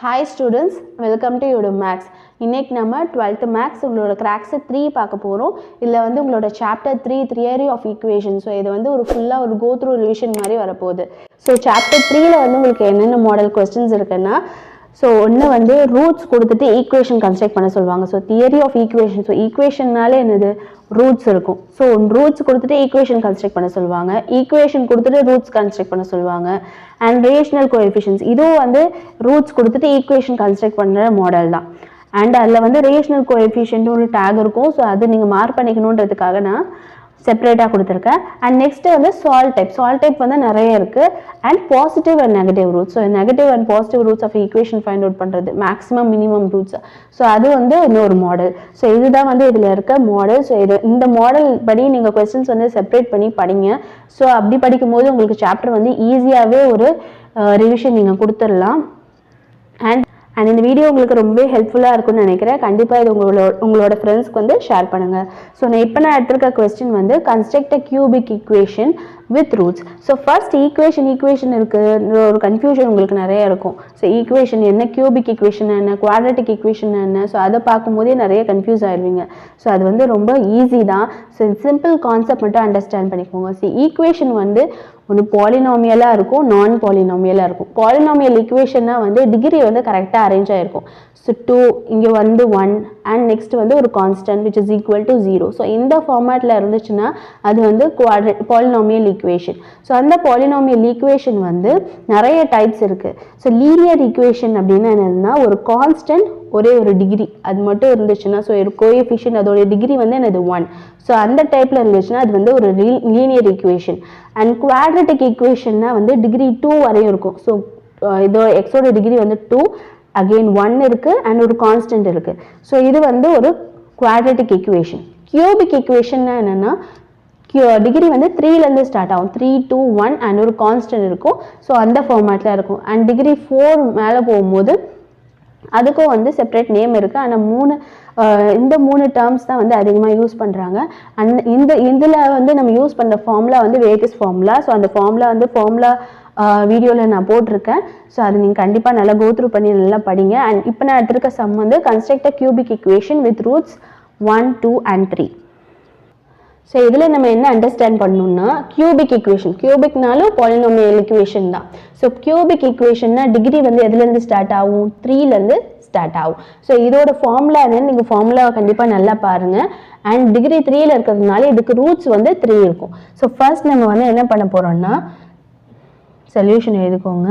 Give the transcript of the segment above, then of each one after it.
Hi students, welcome to Udemy Max. இன்னைக்கு நம்ம 12th Max உங்களோட cracks 3 பார்க்க போறோம். இதுல வந்து உங்களோட chapter 3 theory of equations. So இது வந்து ஒரு ஃபுல்லா ஒரு go through revision மாதிரி வர போகுது. So chapter 3ல வந்து உங்களுக்கு என்னென்ன மாடல் क्वेश्चंस இருக்குன்னா So ஒண்ணு வந்து ரூட்ஸ் கொடுத்துட்டு ஈக்குவேஷன் கன்ஸ்ட்ரக்ட் பண்ண சொல்வாங்க. So theory of equation. So equationனாலே என்னது ரூட்ஸ் இருக்கும். So ரூட்ஸ் கொடுத்துட்டு ஈக்குவேஷன் கன்ஸ்ட்ரக்ட் பண்ண சொல்வாங்க. ஈக்குவேஷன் கொடுத்துட்டு ரூட்ஸ் கன்ஸ்ட்ரக்ட் பண்ண சொல்வாங்க. And rational coefficients. இதுவும் வந்து ரூட்ஸ் கொடுத்துட்டு ஈக்குவேஷன் கன்ஸ்ட்ரக்ட் பண்ற மாடல் தான். And அதுல வந்து rational coefficient ஒரு tag இருக்கும். So அது நீங்க மார்க் பண்ணிக்கணும்ன்றதுக்காக நான் செப்பரேட்டா கொடுத்திருக்கேன். And next வந்து solve type. Solve type வந்து நிறைய இருக்கு. And positive and negative roots. So negative and positive roots of equation find out பண்றது. Maximum minimum roots. So அது வந்து இன்னொரு மாடல். So இதுதான் வந்து இதுல இருக்க மாடல். So இந்த மாடல் படி நீங்க क्वेश्चंस வந்து செப்பரேட் பண்ணி படிங்க. So அப்படி படிக்கும்போது உங்களுக்கு சாப்டர் வந்து ஈஸியாவே ஒரு ரிவிஷன் நீங்க கொடுத்துடலாம். And இந்த வீடியோ உங்களுக்கு ரொம்பவே ஹெல்ப்ஃபுல்லா இருக்கும்னு நினைக்கிறேன். கண்டிப்பா இது உங்களோட ஃப்ரெண்ட்ஸ்க்கு வந்து ஷேர் பண்ணுங்க. ஸோ நான் எடுத்திருக்க கொஸ்டின் வந்து construct a cubic equation with roots. So first equation இருக்கு ஒரு கன்ஃபியூஷன் உங்களுக்கு நிறைய இருக்கும். ஸோ ஈக்குவேஷன் என்ன, கியூபிக் ஈக்குவேஷன் என்ன, குவாட்ரட்டிக் ஈக்குவேஷன் என்ன, ஸோ அதை பார்க்கும்போதே நிறைய கன்ஃபியூஸ் ஆயிடுவீங்க. ஸோ அது வந்து ரொம்ப ஈஸி தான். ஸோ சிம்பிள் கான்செப்ட் மட்டும் அண்டர்ஸ்டாண்ட் பண்ணிக்கோங்க. ஸோ ஈக்குவேஷன் வந்து ஒன்று பாலினாமியலாக இருக்கும், நான் பாலினாமியலாக இருக்கும். பாலினாமியல் ஈக்குவேஷன்னா வந்து டிகிரி வந்து கரெக்டாக அரேஞ்ச் ஆகிருக்கும். ஸோ 2 இங்கே வந்து 1 அண்ட் நெக்ஸ்ட் வந்து ஒரு constant which is equal to 0. So இந்த ஃபார்மேட்டில் இருந்துச்சுன்னா அது வந்து பாலினாமியல் ஈக்குவேஷன். ஸோ அந்த பாலினாமியல் ஈக்குவேஷன் வந்து நிறைய டைப்ஸ் இருக்குது. ஸோ லீனியர் ஈக்குவேஷன் அப்படின்னா என்னதுன்னா ஒரு கான்ஸ்டன்ட் ஒரே ஒரு டிகிரி அது மட்டும் இருந்துச்சுன்னா, ஸோ ஒரு கோஎஃபிஷியன்ட் அதோட டிகிரி வந்து என்னது 1. ஸோ அந்த டைப்பில் இருந்துச்சுன்னா அது வந்து ஒரு லீனியர் ஈக்குவேஷன். அண்ட் குவாட்ரட்டிக் ஈக்குவேஷன்னா வந்து டிகிரி 2 வரையும் இருக்கும். ஸோ இதோ எக்ஸோட டிகிரி வந்து 2, அகெயின் 1 இருக்கு அண்ட் ஒரு கான்ஸ்டன்ட் இருக்கு. ஸோ இது வந்து ஒரு குவாட்ரட்டிக் ஈக்குவேஷன். கியூபிக் ஈக்குவேஷன்னா என்னன்னா டிகிரி வந்து 3லேருந்து ஸ்டார்ட் ஆகும். 3, 2, 1 அண்ட் ஒரு கான்ஸ்டன்ட் இருக்கும். ஸோ அந்த ஃபார்மேட்டில் இருக்கும். அண்ட் டிகிரி 4 மேலே போகும்போது அதுக்கும் வந்து செப்பரேட் நேம் இருக்குது. ஆனால் இந்த 3 டேர்ம்ஸ் தான் வந்து அதிகமாக யூஸ் பண்ணுறாங்க. அண்ட் இதில் வந்து நம்ம யூஸ் பண்ணுற ஃபார்முலா வந்து வேகஸ் ஃபார்முலா. ஸோ அந்த ஃபார்முலா வந்து வீடியோவில் நான் போட்டிருக்கேன். ஸோ அது நீங்கள் கண்டிப்பாக நல்லா கோத்ரூ பண்ணி நல்லா படிங்க. அண்ட் இப்போ நான் எடுத்திருக்க சம் வந்து construct a cubic equation with roots 1, 2 and 3. So இதில் நம்ம என்ன அண்டர்ஸ்டாண்ட் பண்ணணும்னா கியூபிக் ஈக்குவேஷன், கியூபிக்னாலும் பாலினாமியல் ஈக்குவேஷன் தான். ஸோ கியூபிக் ஈக்குவேஷன்னா டிகிரி வந்து எதுலேருந்து ஸ்டார்ட் ஆகும், 3லேருந்து ஸ்டார்ட் ஆகும். ஸோ இதோட ஃபார்முலா என்னன்னு நீங்கள் ஃபார்முலாவை கண்டிப்பாக நல்லா பாருங்கள். அண்ட் டிகிரி 3ல் இருக்கிறதுனால இதுக்கு ரூட்ஸ் வந்து 3 இருக்கும். ஸோ ஃபர்ஸ்ட் நம்ம வந்து என்ன பண்ண போகிறோம்னா சொல்யூஷன் எழுதிக்கோங்க.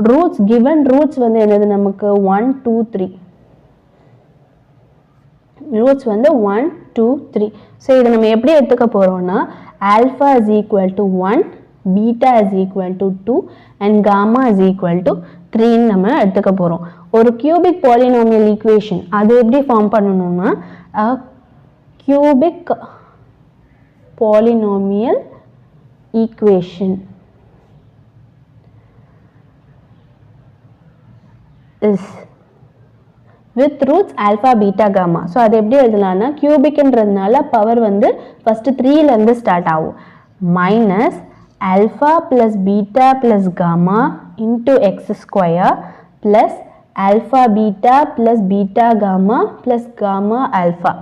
ரூட்ஸ் கிவன் ரூட்ஸ் வந்து என்னது நமக்கு 1, 2, 3. ரூட்ஸ் வந்து 1, 2, 3. ஸோ இதை நம்ம எப்படி எடுத்துக்க போகிறோம்னா alpha is equal to 1, beta is equal to 2 and gamma is equal to 3ன்னு நம்ம எடுத்துக்க போகிறோம். ஒரு கியூபிக் பாலினாமியல் ஈக்குவேஷன் அது எப்படி ஃபார்ம் பண்ணணும்னா cubic polynomial equation is with roots alpha beta gamma. So அது எப்படி எழுதலாம்னா கியூபிக்ன்றதுனால பவர் வந்து ஃபர்ஸ்ட் 3லேருந்து ஸ்டார்ட் ஆகும். Minus alpha plus beta plus gamma into x square plus alpha beta plus beta gamma plus gamma alpha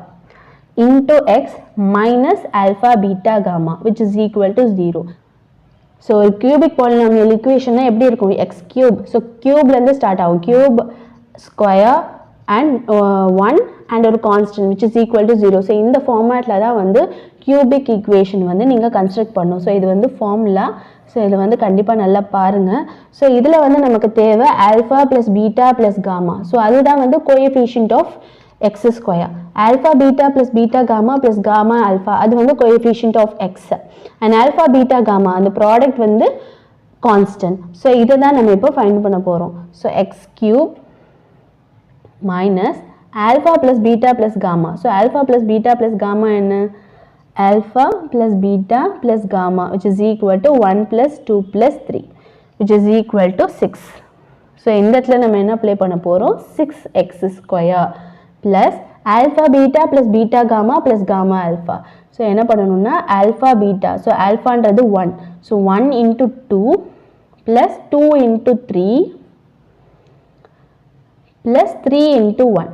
into x minus alpha beta gamma which is equal to 0. So ஒரு cubic polynomial ஈக்குவேஷன்னா எப்படி இருக்கும், x cube. So கியூப்லேருந்து start ஆகும். Cube square and 1 and ஒரு constant which is equal to 0. So இந்த ஃபார்மேட்டில் தான் வந்து கியூபிக் ஈக்குவேஷன் வந்து நீங்கள் கன்ஸ்ட்ரக்ட் பண்ணணும். ஸோ இது வந்து ஃபார்முலா. ஸோ இதை வந்து கண்டிப்பாக நல்லா பாருங்கள். ஸோ இதில் வந்து நமக்கு தேவை alpha plus beta plus gamma. So அதுதான் வந்து coefficient of x square. Alpha beta plus beta gamma plus gamma alpha அது வந்து coefficient of x. And alpha beta gamma அந்த ப்ராடக்ட் வந்து கான்ஸ்டன்ட். ஸோ இதை தான் நம்ம இப்போ ஃபைண்ட் பண்ண போகிறோம். So x cube minus alpha plus beta plus gamma. So alpha plus beta plus gamma என்ன, alpha plus beta plus gamma which is equal to 1 + 2 + 3 which is equal to 6. So இந்த இடத்துல நம்ம என்ன அப்ளை பண்ண போகிறோம், 6x square plus alpha beta plus beta gamma plus gamma alpha. So என்ன பண்ணணும்னா alpha beta, so ஆல்ஃபான்றது 1. So 1 × 2 + 2 × 3 plus 3 into 1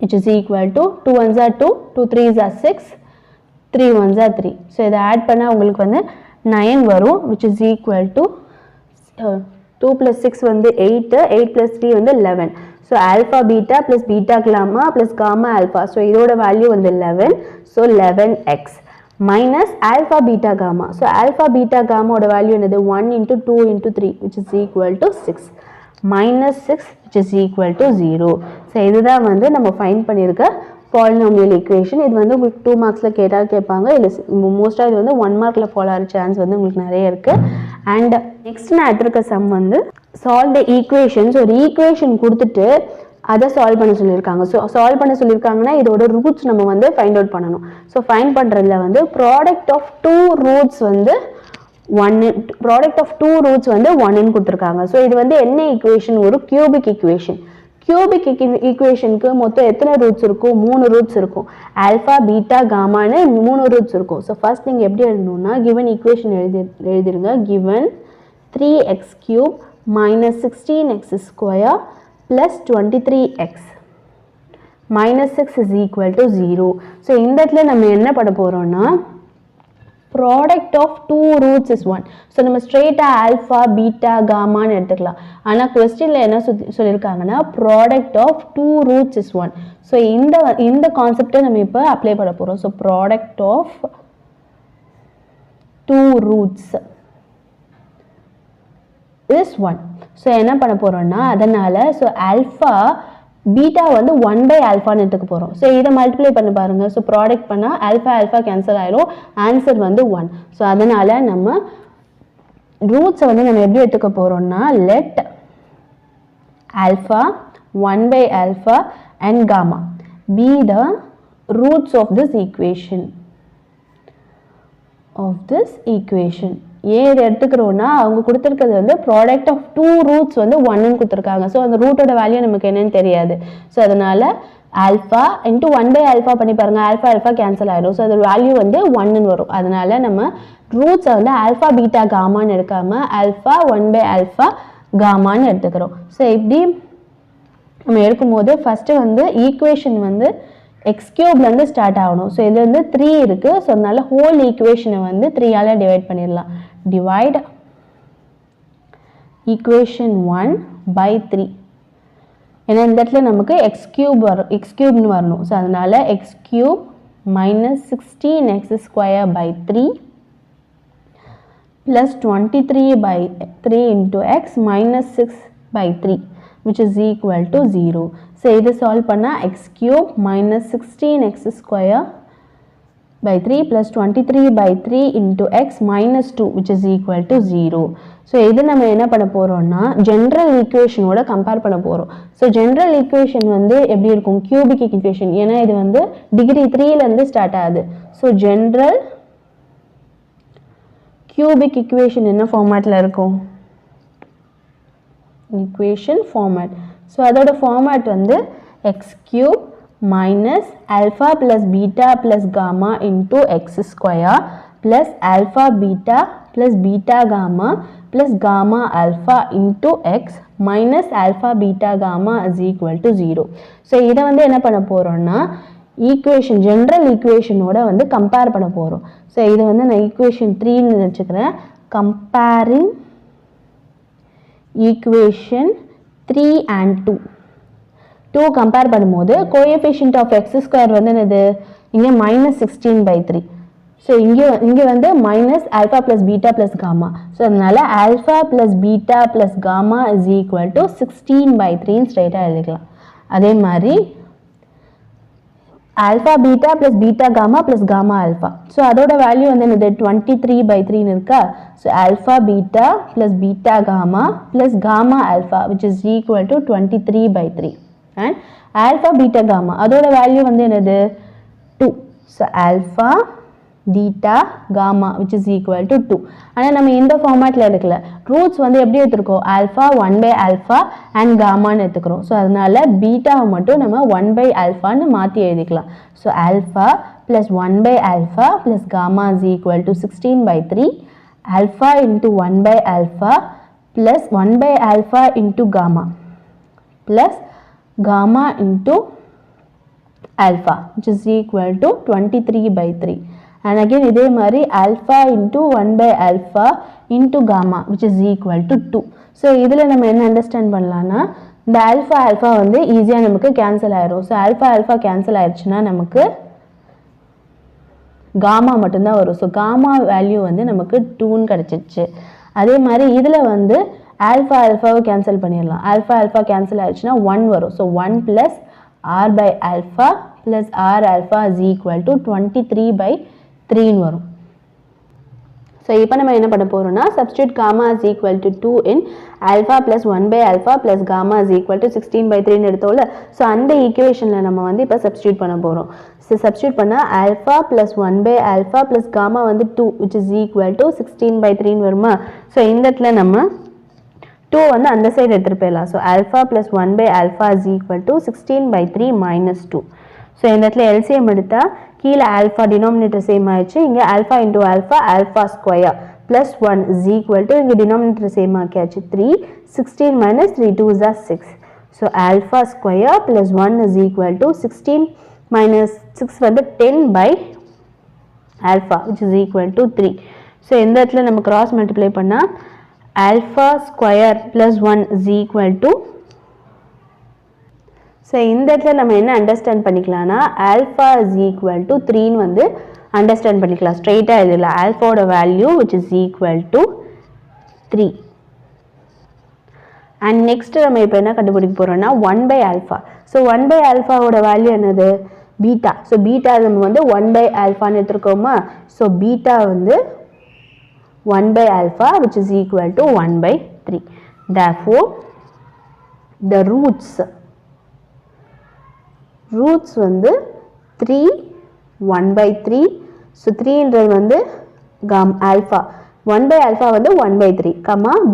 which is equal to 2 1s are 2, 2 3s are 6, 3 1s are 3. So இதை ஆட் பண்ணால் உங்களுக்கு வந்து 9 வரும் which is equal to 2 plus 6 வந்து 8, 8 plus 3 வந்து 11. So alpha beta plus beta gamma plus gamma alpha. So இதோட value வந்து 11. So 11x minus alpha beta gamma. So alpha beta gamma ஓட வேல்யூ என்னது 1 into 2 into 3 which is equal to 6 minus 6 which is equal to 0. So இதுதான் வந்து நம்ம find பண்ணியிருக்க polynomial equation. இது வந்து உங்களுக்கு 2 மார்க்ஸில் கேட்பாங்க. இல்லை மோஸ்ட்டாக இது வந்து 1 மார்க்கில் ஃபாலோ ஆகிற சான்ஸ் வந்து உங்களுக்கு நிறைய இருக்குது. அண்ட் நெக்ஸ்ட் நான் எடுத்துருக்க சம் வந்து சால்வ் த ஈக்குவேஷன்ஸ். ஒரு ஈக்குவேஷன் கொடுத்துட்டு அதை சால்வ் பண்ண சொல்லியிருக்காங்க. ஸோ சால்வ் பண்ண சொல்லியிருக்காங்கன்னா இதோட ரூட்ஸ் நம்ம வந்து ஃபைண்ட் அவுட் பண்ணணும். ஸோ ஃபைண்ட் பண்ணுறதுல வந்து ப்ராடக்ட் ஆஃப் டூ ரூட்ஸ் வந்து ப்ராடக்ட் ஆஃப் டூ ரூட்ஸ் வந்து 1ன்னு கொடுத்துருக்காங்க. ஸோ இது வந்து என்ன ஈக்குவேஷன்? ஒரு கியூபிக் ஈக்குவேஷன். கியூபிக் ஈக்குவேஷனுக்கு மொத்தம் எத்தனை ரூட்ஸ் இருக்கும்? 3 ரூட்ஸ் இருக்கும். ஆல்ஃபா பீட்டா காமான்னு 3 ரூட்ஸ் இருக்கும். ஸோ ஃபர்ஸ்ட் நீங்கள் எப்படி எழுதணும்னா கிவன் ஈக்குவேஷன் எழுதிருங்க. Given 3x cube minus 16x square plus 23x minus 6 is equal to 0. So இந்த இடத்துல நம்ம என்ன பண்ண போகிறோம்னா product of two roots is 1. So நம்ம ஸ்ட்ரெயிட்டா ஆல்ஃபா பீட்டா காமான்னு எடுத்துக்கலாம். ஆனால் கொஸ்டின்ல என்ன சொல்லியிருக்காங்கன்னா product of two roots is 1. So இந்த கான்செப்டை நம்ம இப்போ அப்ளை பண்ண போகிறோம். So product of two roots is 1. So என்ன பண்ண போகிறோம்னா அதனால் ஸோ ஆல்ஃபா பீட்டா வந்து 1 by ஆல்ஃபான்னு எடுத்துக்க போகிறோம். ஸோ இதை மல்டிப்ளை பண்ணி பாருங்கள். ஸோ ப்ராடக்ட் பண்ணால் ஆல்ஃபா ஆல்ஃபா கேன்சல் ஆயிரும். ஆன்சர் வந்து 1. ஸோ அதனால் நம்ம ரூட்ஸை வந்து நம்ம எப்படி எடுத்துக்க போகிறோம்னா let alpha 1 by alpha and gamma be the roots of this equation. ஏன் இதை எடுத்துக்கிறோன்னா அவங்க கொடுத்துருக்கிறது வந்து ப்ராடக்ட் ஆஃப் டூ ரூட்ஸ் வந்து 1ன்னு கொடுத்துருக்காங்க. ஸோ அந்த ரூட்டோட வேல்யூ நமக்கு என்னன்னு தெரியாது. ஸோ அதனால் ஆல்ஃபா இன்ட்டு 1 by ஆல்ஃபா பண்ணி பாருங்கள். ஆல்ஃபா ஆல்ஃபா கேன்சல் ஆகிடும். ஸோ அது வேல்யூ வந்து 1ன்னு வரும். அதனால் நம்ம ரூட்ஸை வந்து ஆல்ஃபா பீட்டா காமான்னு எடுக்காமல் ஆல்ஃபா 1 by ஆல்ஃபா காமான்னு எடுத்துக்கிறோம். ஸோ இப்படி நம்ம எடுக்கும்போது ஃபஸ்ட்டு வந்து ஈக்குவேஷன் வந்து எக்ஸ் கியூப்லேருந்து ஸ்டார்ட் ஆகணும். ஸோ இது வந்து 3 இருக்குது. ஸோ அதனால ஹோல் ஈக்குவேஷனை வந்து 3ஆல் டிவைட் பண்ணிடலாம். Divide equation 1 by 3. ஏன்னா இந்த இடத்துல நமக்கு எக்ஸ் கியூப்னு வரணும். ஸோ அதனால X cube minus 16x square by 3 plus 23 by 3 into x minus 6 by 3 which is equal to 0. So இதை சால்வ் பண்ணால் x cube minus 16x square by 3 plus 23 by 3 into x minus 2 which is equal to 0. So இது நம்ம என்ன பண்ண போகிறோம்னா general ஈக்குவேஷனோட compare பண்ண போகிறோம். So general equation வந்து எப்படி இருக்கும்? Cubic equation. ஏன்னா இது வந்து டிகிரி 3லேருந்து ஸ்டார்ட் ஆகுது. ஸோ ஜென்ரல் கியூபிக் ஈக்குவேஷன் என்ன ஃபார்மேட்டில் இருக்கும்? equation format. So அதோட format வந்து x cube minus alpha plus beta plus gamma into x square plus alpha beta plus beta gamma plus gamma alpha into x minus alpha beta gamma is equal to 0. So இதை வந்து என்ன பண்ண போகிறோம்னா equation general ஈக்குவேஷனோட வந்து compare பண்ண போகிறோம். So இதை வந்து நான் ஈக்குவேஷன் 3ன்னு வச்சுக்கிறேன். கம்பேரிங் ஈக்குவேஷன் 3 and 2 கம்பேர் பண்ணும்போது கோஎஃபிஷியன்ட் ஆஃப் எக்ஸ் ஸ்கொயர் வந்து என்னது? இங்கே -16/3. ஸோ இங்கே வந்து minus alpha plus beta plus gamma. So அதனால alpha plus beta plus gamma is equal to 16/3 ஸ்ட்ரைட்டாக எழுதிக்கலாம். அதே மாதிரி alpha beta plus beta gamma plus gamma alpha. So அதோட வேல்யூ வந்து என்னது? 23/3 இருக்கா? So alpha beta plus beta gamma plus gamma alpha which is equal to 23/3. And alpha beta gamma அதோட value வந்து என்னது? 2. So alpha beta gamma which is equal to 2. ஆனால் நம்ம இந்த ஃபார்மேட்டில் எடுக்கல. ரூட்ஸ் வந்து எப்படி எடுத்துருக்கோம்? ஆல்ஃபா 1/ஆல்ஃபா அண்ட் காமான்னு எடுத்துக்கிறோம். ஸோ அதனால பீட்டாவை மட்டும் நம்ம 1/ஆல்ஃபான்னு மாற்றி எழுதிக்கலாம். ஸோ ஆல்ஃபா ப்ளஸ் 1/ஆல்ஃபா plus gamma is equal to 16/3. Alpha into 1/ஆல்ஃபா ப்ளஸ் 1/ஆல்ஃபா into gamma plus gamma into alpha, which is equal to 23/3. And again இதே மாதிரி alpha into 1/alpha into gamma, which is equal to 2. So இதில் நம்ம என்ன understand பண்ணலாம்னா, இந்த alpha வந்து ஈஸியாக நமக்கு கேன்சல் ஆயிரும். ஸோ alpha கேன்சல் ஆயிடுச்சுன்னா நமக்கு காமா மட்டும்தான் வரும். ஸோ காமா வேல்யூ வந்து நமக்கு 2ன்னு கிடச்சிச்சு. அதே மாதிரி இதில் வந்து ஆல்ஃபாவை கேன்சல் பண்ணிடலாம். ஆல்ஃபா கேன்சல் ஆயிடுச்சுன்னா 1 வரும். So 1 + r/alpha plus r-alpha is equal to 23/3 வரும். ஸோ இப்போ நம்ம என்ன பண்ண போகிறோம்னா, substitute gamma is equal to 2 in alpha plus 1/alpha plus gamma is equal to 16/3 எடுத்தோம்ல. So அந்த ஈக்குவேஷனில் நம்ம வந்து இப்போ சப்ஸ்டியூட் பண்ண போகிறோம். ஸோ சப்ஸ்டியூட் பண்ணால் alpha plus 1/alpha plus gamma வந்து 2, which is equal to 16/3 வருமா. ஸோ இந்த இடத்துல நம்ம 2 வந்து அந்த சைடு எடுத்துகிட்டு போயிடலாம். So alpha plus 1/alpha is equal to 16/3 minus 2. So இந்த இடத்துல LCM எடுத்தால் கீழே ஆல்ஃபா டினாமினேட்டர் சேம் ஆயிடுச்சு. இங்கே alpha into alpha square plus 1 is equal to இங்கே டினாமினேட்டர் சேம் ஆக்கியாச்சு 3. 16 minus 3 2 is 6. So alpha square plus 1 is equal to 16 minus 6 வந்து 10/alpha, which is equal to 3. So இந்த இடத்துல நம்ம cross multiply பண்ணால் alpha square plus 1 is equal to, so இந்த இடத்துல நம்ம என்ன அண்டர்ஸ்டாண்ட் பண்ணிக்கலாம்னா alpha is equal to 3ன்னு வந்து அண்டர்ஸ்டாண்ட் பண்ணிக்கலாம். ஸ்ட்ரெயிட்டாக இதில் ஆல்ஃபாவோட value which is equal to 3. And next நம்ம இப்போ என்ன கண்டுபிடிக்க போகிறோம்னா 1/alpha. ஸோ 1/alphaவோட வேல்யூ என்னது, பீட்டா. ஸோ பீட்டா நம்ம வந்து 1/alphaன்னு எடுத்துருக்கோமா. ஸோ பீட்டா வந்து 1/alpha, which is equal to 1/3. Therefore, the roots வந்து 3 1/3. ஸோ 3ன்றது வந்து alpha, 1/alpha வந்து 1/3,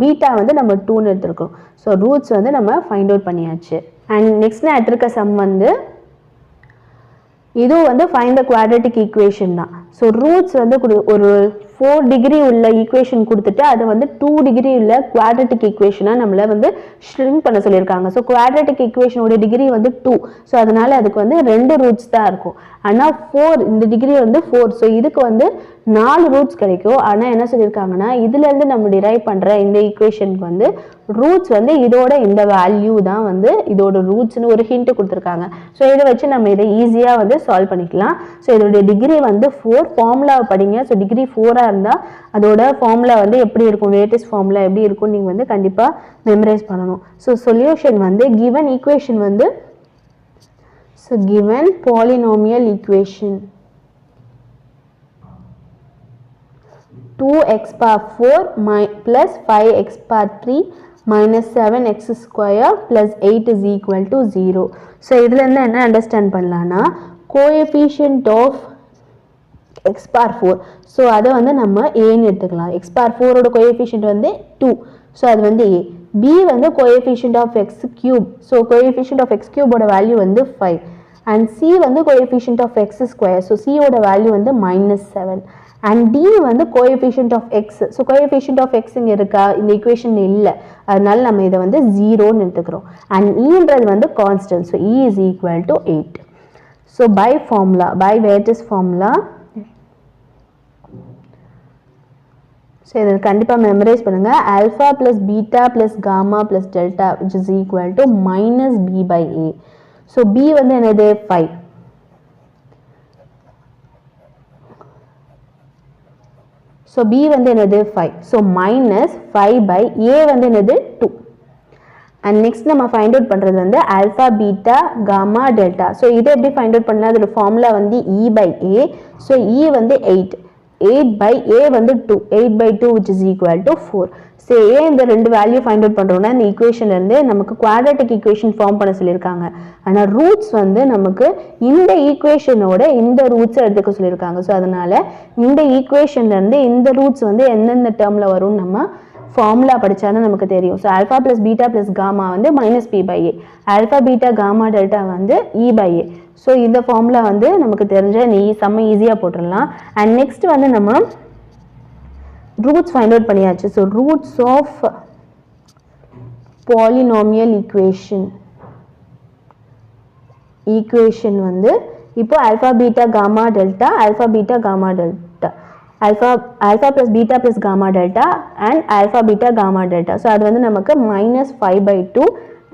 பீட்டா வந்து நம்ம 2ன்னு எடுத்துருக்கோம். ஸோ ரூட்ஸ் வந்து நம்ம ஃபைண்ட் அவுட் பண்ணியாச்சு. அண்ட் நெக்ஸ்ட் நான் எடுத்துருக்க சம் வந்து இதுவும் வந்து ஃபைண்ட் த குவாட்ரட்டிக் ஈக்குவேஷன் தான். ஸோ ரூட்ஸ் வந்து ஒரு 4 டிகிரி உள்ள ஈக்குவேஷன் கொடுத்துட்டு அதை வந்து 2 டிகிரி உள்ள குவாட்ரட்டிக் ஈக்குவேஷனாக நம்மளை வந்து ஷ்ரிங்க் பண்ண சொல்லியிருக்காங்க. ஸோ குவாட்ரட்டிக் ஈக்குவேஷனோட டிகிரி வந்து 2. ஸோ அதனால் அதுக்கு வந்து 2 ரூட்ஸ் தான் இருக்கும். ஆனால் 4 இந்த டிகிரி வந்து 4. ஸோ இதுக்கு வந்து 4 ரூட்ஸ் கிடைக்கும். ஆனால் என்ன சொல்லியிருக்காங்கன்னா, இதுலேருந்து நம்ம டிரைவ் பண்ணுற இந்த ஈக்குவேஷனுக்கு வந்து ரூட்ஸ் வந்து இதோட இந்த வேல்யூ தான் வந்து இதோட ரூட்ஸ்னு ஒரு ஹிண்ட் கொடுத்துருக்காங்க. ஸோ இதை வச்சு நம்ம இதை ஈஸியாக வந்து சால்வ் பண்ணிக்கலாம். ஸோ இதோடைய டிகிரி வந்து 4. ஃபார்முலாவை படிங்க. ஸோ டிகிரி 4ஆக இருந்தால் அதோட ஃபார்முலா வந்து எப்படி இருக்கும், லேட்டஸ்ட் ஃபார்முலா எப்படி இருக்கும் நீங்கள் வந்து கண்டிப்பாக மெமரைஸ் பண்ணணும். ஸோ சொல்யூஷன் வந்து கிவன் ஈக்குவேஷன் வந்து, so given polynomial equation 2x power 4 plus 5x power 3 minus 7x square plus 8 is equal to 0. So இதுலேருந்து என்ன அண்டர்ஸ்டாண்ட் பண்ணலான்னா, coefficient of x power 4. So அதை வந்து நம்ம ஏன்னு எடுத்துக்கலாம். x power 4ஓட கோஎஃபிஷியன்ட் வந்து 2. ஸோ அது வந்து a. b வந்து கோஎஃபிஷியன்ட் ஆஃப் x cube. ஸோ கோஎஃபிஷியன்ட் ஆஃப் x cubeோட வேல்யூ வந்து 5. அண்ட் c வந்து coefficient of x square. So c ஓட வேல்யூ வந்து -7. அண்ட் d வந்து coefficient of x. So coefficient of x இங்கே இருக்கா, இந்த ஈக்குவேஷன் இல்லை. அதனால நம்ம இதை வந்து 0ன்னு எடுத்துக்கிறோம். அண்ட் ஈன்றது வந்து constant. So e is equal to 8. So by Vieta's formula, so இதை கண்டிப்பாக மெமரைஸ் பண்ணுங்கள். Alpha plus beta plus gamma plus delta which is equal to -b/a. So b வந்து என்னது 5. ஸோ b வந்து என்னது 5. ஸோ -5/a வந்து என்னது 2. அண்ட் நெக்ஸ்ட் நம்ம ஃபைண்ட் அவுட் பண்ணுறது வந்து alpha beta gamma delta. So இதை எப்படி ஃபைண்ட் அவுட் பண்ணலாம், அதோட ஃபார்முலா வந்து e/a. ஸோ e வந்து 8. 8/a வந்து 2. 8/2 which is equal to 4. So ஏன் இந்த 2 வேல்யூ ஃபைண்ட் அவுட் பண்ணுறோம்னா, இந்த ஈக்குவேஷன்லேருந்து நமக்கு குவாட்ரட்டிக் ஈக்குவேஷன் ஃபார்ம் பண்ண சொல்லியிருக்காங்க. ஆனால் ரூட்ஸ் வந்து நமக்கு இந்த ஈக்குவேஷனோட இந்த ரூட்ஸை எடுத்துக்க சொல்லியிருக்காங்க. ஸோ அதனால் இந்த ஈக்குவேஷன்லேருந்து இந்த ரூட்ஸ் வந்து எந்தெந்த டேர்மில் வரும்னு நம்ம ஃபார்முலா படித்தாலும் நமக்கு தெரியும். So alpha plus beta plus gamma வந்து -p/a. Alpha beta gamma delta வந்து e/a. ஸோ இந்த ஃபார்முலா வந்து நமக்கு தெரிஞ்ச செம்ம ஈஸியாக போட்டுடலாம். அண்ட் நெக்ஸ்ட் வந்து நம்ம ரூட்ஸ் ஃபைண்ட் அவுட் பண்ணியாச்சு. So roots of polynomial equation equation வந்து இப்போ alpha beta gamma delta alpha beta gamma delta alpha plus beta plus gamma delta and alpha beta gamma delta. So அது வந்து நமக்கு -5/2,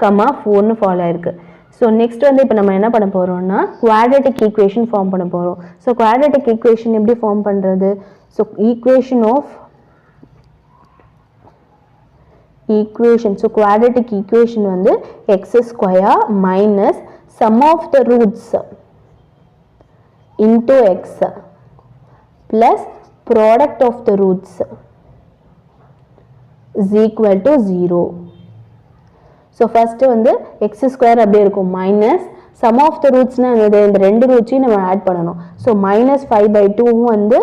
4ன்னு follow ஆயிருக்கு. ஸோ நெக்ஸ்ட் வந்து இப்போ நம்ம என்ன பண்ண போகிறோம்னா குவாட்ரேட்டிக் ஈக்குவேஷன் ஃபார்ம் பண்ண போகிறோம். ஸோ குவாட்ரேட்டிக் ஈக்குவேஷன் எப்படி ஃபார்ம் பண்ணுறது? So equation so quadratic equation வந்து x² minus sum of the roots into x plus product of the roots is equal to 0. So first வந்து x² அப்படியே இருக்கும் minus sum of the roots னா இந்த ரெண்டு ரூட்ஸையும் நம்ம ஆட் பண்ணணும். ஸோ -5/2 வந்து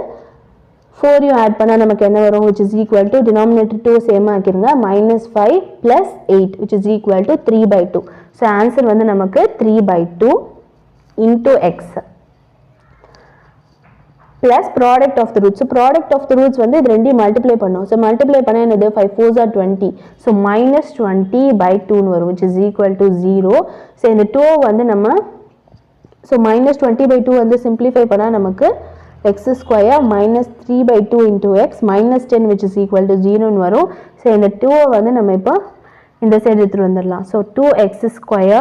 4 ஆட் பண்ணால் நமக்கு என்ன வரும்? which is equal to denominator 2 same ஆக்கிருங்க -5 plus 8 which is equal to 3/2. So answer வந்து நமக்கு 3/2 into x plus product of the roots. So product of the roots வந்து இது ரெண்டையும் மல்டிப்ளை பண்ணும். ஸோ மல்டிப்ளை பண்ணால் என்னது 5 4s are 20. ஸோ -20/2 வரும் which is equal to 0. So இந்த 2 வந்து நம்ம ஸோ -20/2 வந்து சிம்பிளிஃபை பண்ணால் நமக்கு x² -3/2 into x -10 which is equal to 0ன்னு வரும். ஸோ இந்த 2 வந்து நம்ம இப்போ இந்த சைடு எடுத்துகிட்டு வந்துடலாம். ஸோ 2x²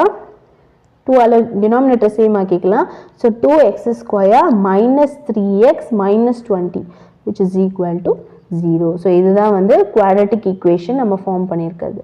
2 denominator சேம் ஆக்கிக்கலாம். So 2x² -3x -20 which is equal to 0. So இதுதான் வந்து குவாட்ரேட்டிக் ஈக்குவேஷன் நம்ம ஃபார்ம் பண்ணியிருக்கிறது.